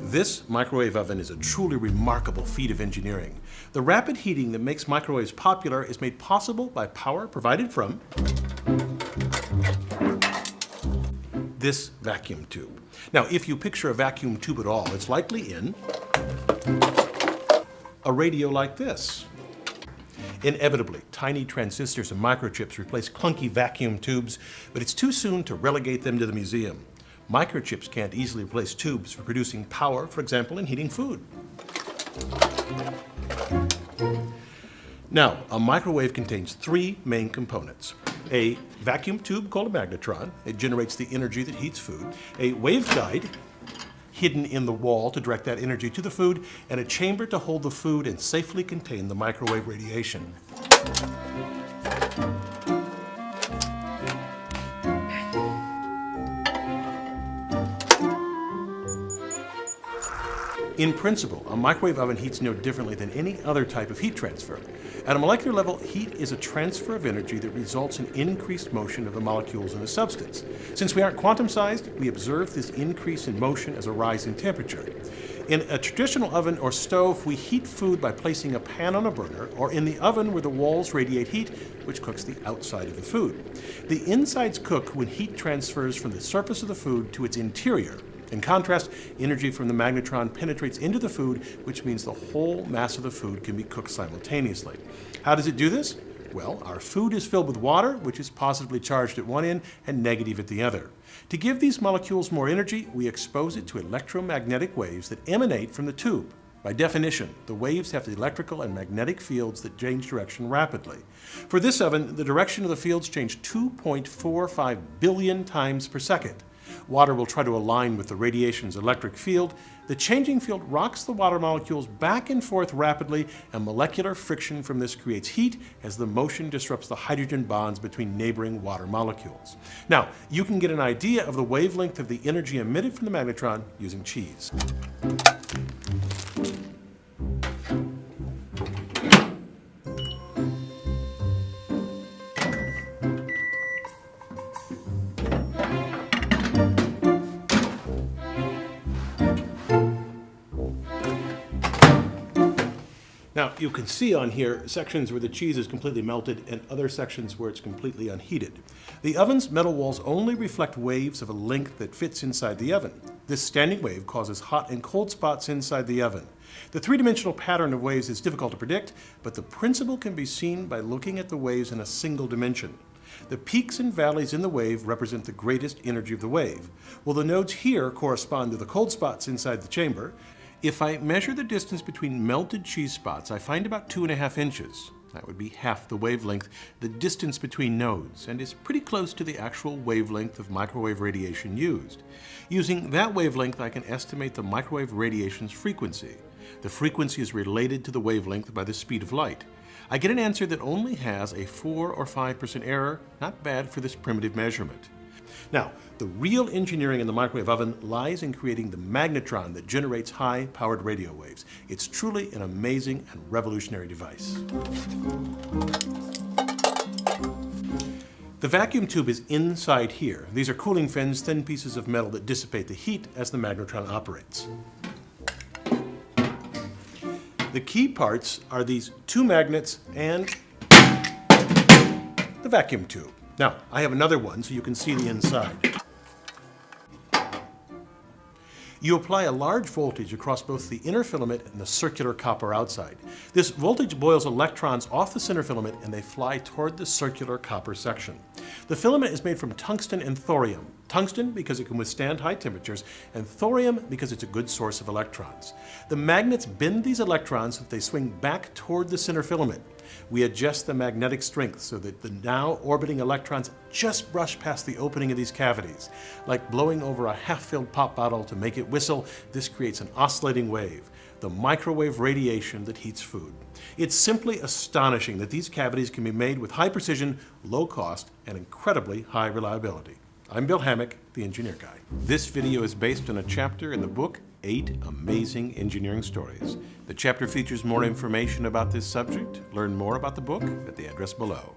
This microwave oven is a truly remarkable feat of engineering. The rapid heating that makes microwaves popular is made possible by power provided from this vacuum tube. Now, if you picture a vacuum tube at all, it's likely in a radio like this. Inevitably, tiny transistors and microchips replace clunky vacuum tubes, but it's too soon to relegate them to the museum. Microchips can't easily replace tubes for producing power, for example, in heating food. Now, a microwave contains three main components. A vacuum tube called a magnetron. It generates the energy that heats food. A waveguide hidden in the wall to direct that energy to the food, and a chamber to hold the food and safely contain the microwave radiation. In principle, a microwave oven heats no differently than any other type of heat transfer. At a molecular level, heat is a transfer of energy that results in increased motion of the molecules in a substance. Since we aren't quantum-sized, we observe this increase in motion as a rise in temperature. In a traditional oven or stove, we heat food by placing a pan on a burner or in the oven where the walls radiate heat, which cooks the outside of the food. The insides cook when heat transfers from the surface of the food to its interior. In contrast, energy from the magnetron penetrates into the food, which means the whole mass of the food can be cooked simultaneously. How does it do this? Well, our food is filled with water, which is positively charged at one end and negative at the other. To give these molecules more energy, we expose it to electromagnetic waves that emanate from the tube. By definition, the waves have the electrical and magnetic fields that change direction rapidly. For this oven, the direction of the fields change 2.45 billion times per second. Water will try to align with the radiation's electric field. The changing field rocks the water molecules back and forth rapidly, and molecular friction from this creates heat as the motion disrupts the hydrogen bonds between neighboring water molecules. Now, you can get an idea of the wavelength of the energy emitted from the magnetron using cheese. Now, you can see on here sections where the cheese is completely melted and other sections where it's completely unheated. The oven's metal walls only reflect waves of a length that fits inside the oven. This standing wave causes hot and cold spots inside the oven. The three-dimensional pattern of waves is difficult to predict, but the principle can be seen by looking at the waves in a single dimension. The peaks and valleys in the wave represent the greatest energy of the wave. Well, the nodes here correspond to the cold spots inside the chamber. If I measure the distance between melted cheese spots, I find about 2.5 inches. That would be half the wavelength, the distance between nodes, and is pretty close to the actual wavelength of microwave radiation used. Using that wavelength, I can estimate the microwave radiation's frequency. The frequency is related to the wavelength by the speed of light. I get an answer that only has a 4 or 5% error, not bad for this primitive measurement. Now, the real engineering in the microwave oven lies in creating the magnetron that generates high-powered radio waves. It's truly an amazing and revolutionary device. The vacuum tube is inside here. These are cooling fins, thin pieces of metal that dissipate the heat as the magnetron operates. The key parts are these two magnets and the vacuum tube. Now, I have another one so you can see the inside. You apply a large voltage across both the inner filament and the circular copper outside. This voltage boils electrons off the center filament and they fly toward the circular copper section. The filament is made from tungsten and thorium. Tungsten because it can withstand high temperatures, and thorium because it's a good source of electrons. The magnets bend these electrons so that they swing back toward the center filament. We adjust the magnetic strength so that the now orbiting electrons just brush past the opening of these cavities. Like blowing over a half-filled pop bottle to make it whistle, this creates an oscillating wave, the microwave radiation that heats food. It's simply astonishing that these cavities can be made with high precision, low cost, and incredibly high reliability. I'm Bill Hammack, the Engineer Guy. This video is based on a chapter in the book, 8 Amazing Engineering Stories. The chapter features more information about this subject. Learn more about the book at the address below.